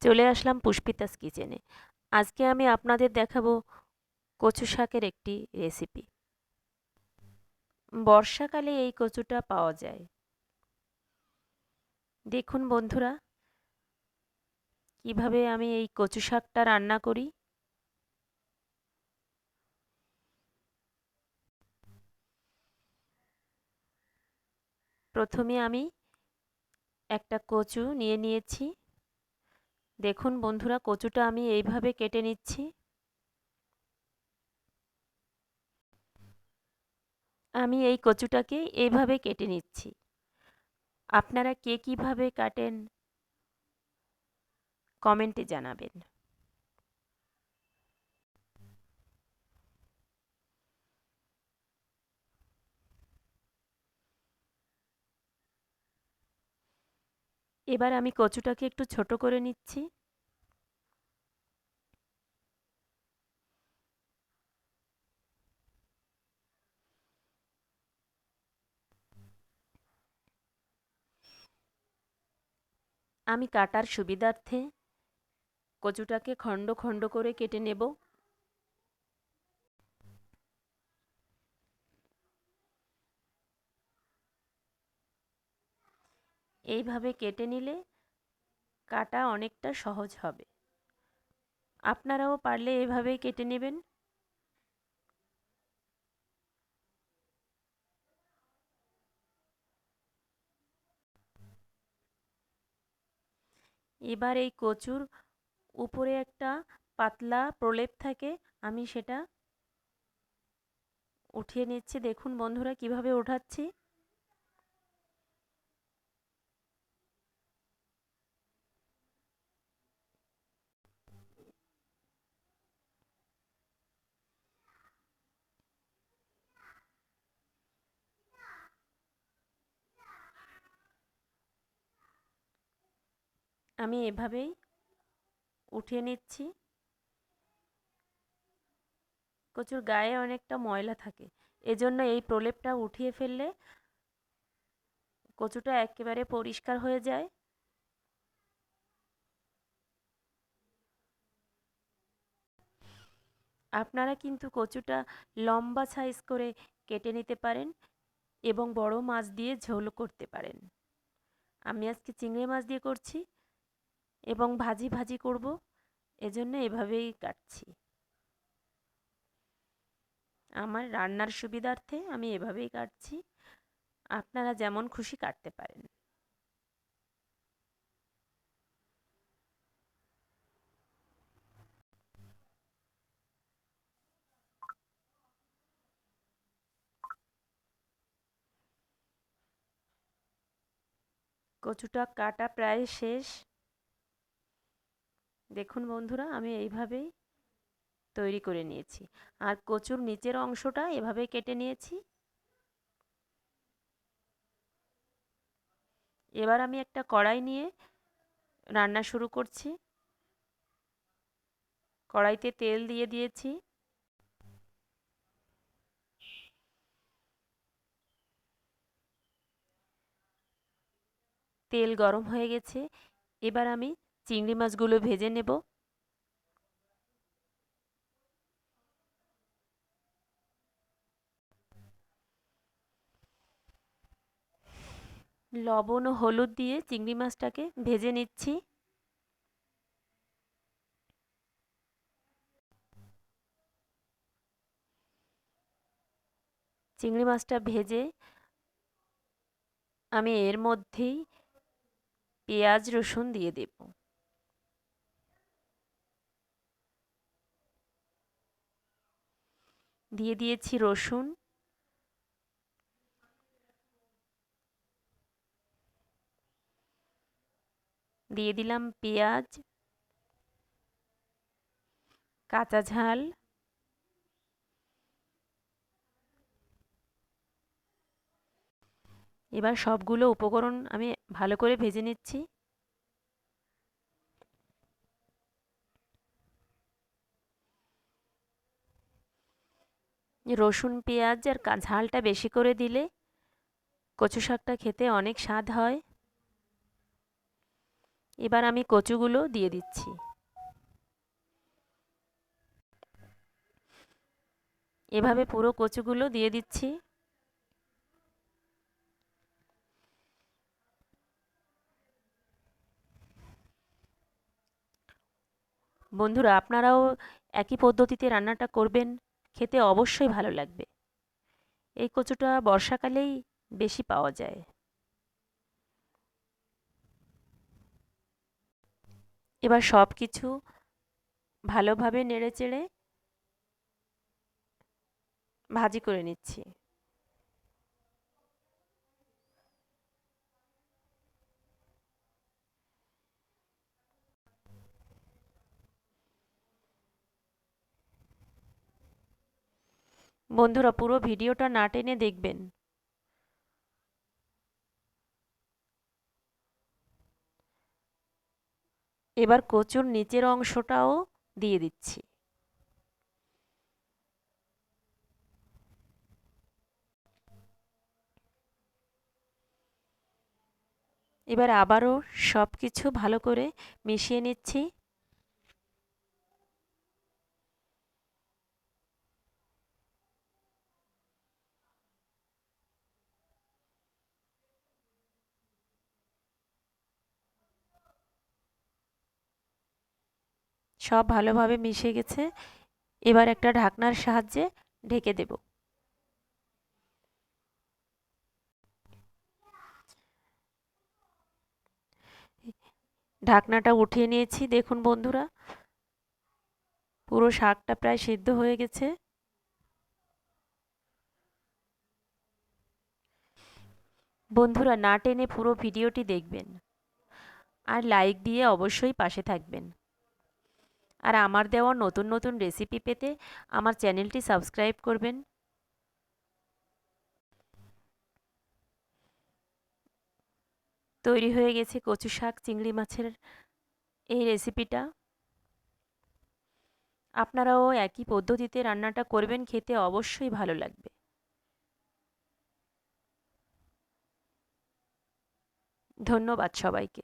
চলে আসলাম পুষ্পিতাস কিচেনে। আজকে আমি আপনাদের দেখাবো কচু শাকের একটি রেসিপি। বর্ষাকালে এই কচুটা পাওয়া যায়। দেখুন বন্ধুরা, কিভাবে আমি এই কচু শাকটা রান্না করি। প্রথমে আমি একটা কচু নিয়ে নিয়েছি। দেখুন বন্ধুরা, কচুটা আমি এইভাবে কেটে নিচ্ছি। আমি এই কচুটাকে এইভাবে কেটে নিচ্ছি। আপনারা কে কিভাবে কাটেন কমেন্টে জানাবেন। এবার আমি কচুটাকে একটু ছোট করে নিচ্ছি। আমি কাটার সুবিধার্থে কচুটাকে খণ্ড খণ্ড করে কেটে নেব। এইভাবে কেটে নিলে কাটা অনেকটা সহজ হবে। আপনারাও পারলে এভাবেই কেটে নেবেন। এবার এই কচুর উপরে একটা পাতলা প্রলেপ থাকে, আমি সেটা উঠিয়ে নিচ্ছি। দেখুন বন্ধুরা কিভাবে ওঠাচ্ছি। আমি এভাবেই উঠিয়ে নিচ্ছি। কচুর গায়ে অনেকটা ময়লা থাকে, এজন্য এই প্রলেপটা উঠিয়ে ফেললে কচুটা একেবারে পরিষ্কার হয়ে যায়। আপনারা কিন্তু কচুটা লম্বা সাইজ করে কেটে নিতে পারেন এবং বড় মাছ দিয়ে ঝোল করতে পারেন। আমি আজকে চিংড়ি মাছ দিয়ে করছি এবং ভাজি ভাজি করব, এজন্য এভাবেই কাটছি। আমার রান্নার সুবিধার্থে আমি এভাবেই কাটছি। আপনারা যেমন খুশি কাটতে পারেন। কচুটা কাটা প্রায় শেষ। দেখুন বন্ধুরা, আমি এইভাবেই তৈরি করে নিয়েছি। আর কচুর নিচের অংশটা এভাবে কেটে নিয়েছি। এবার আমি একটা কড়াই নিয়ে রান্না শুরু করছি। কড়াইতে তেল দিয়ে দিয়েছি। তেল গরম হয়ে গেছে। এবার আমি চিংড়ি মাছগুলো ভেজে নেব। লবণ ও হলুদ দিয়ে চিংড়ি মাছটাকে ভেজে নিচ্ছি। চিংড়ি মাছটা ভেজে আমি এর মধ্যেই পেঁয়াজ রসুন দিয়ে দেব। দিয়ে দিয়েছি রসুন। দিয়ে দিলাম পেঁয়াজ, কাঁচা ঝাল, এবার সবগুলো উপকরণ আমি ভালো করে ভেজে নিচ্ছি। রসুন পেঁয়াজ আর ঝালটা বেশি করে দিলে কচু শাকটা খেতে অনেক স্বাদ হয়। এবার আমি কচুগুলো দিয়ে দিচ্ছি। এভাবে পুরো কচুগুলো দিয়ে দিচ্ছি। বন্ধুরা, আপনারাও একই পদ্ধতিতে রান্নাটা করবেন, খেতে অবশ্যই ভালো লাগবে। এই কচুটা বর্ষাকালেই বেশি পাওয়া যায়। এবার সব কিছু ভালোভাবে নেড়েচেড়ে ভাজি করে নিচ্ছি। বন্ধুরা, পুরো ভিডিওটা না টেনে দেখবেন। এবার কচুর নিচের অংশটাও দিয়ে দিচ্ছি। এবার আবারও সব কিছু ভালো করে মিশিয়ে নিচ্ছি। সব ভালোভাবে মিশে গেছে। এবার একটা ঢাকনার সাহায্যে ঢেকে দেব। ঢাকনাটা উঠিয়ে নিয়েছি। দেখুন বন্ধুরা, পুরো শাকটা প্রায় সিদ্ধ হয়ে গেছে। বন্ধুরা, না টেনে পুরো ভিডিওটি দেখবেন আর লাইক দিয়ে অবশ্যই পাশে থাকবেন। আর আমার দেওয়া নতুন নতুন রেসিপি পেতে আমার চ্যানেলটি সাবস্ক্রাইব করবেন। তৈরি হয়ে গেছে কচু শাক চিংড়ি মাছের এই রেসিপিটা। আপনারাও একই পদ্ধতিতে রান্নাটা করবেন, খেতে অবশ্যই ভালো লাগবে। ধন্যবাদ সবাইকে।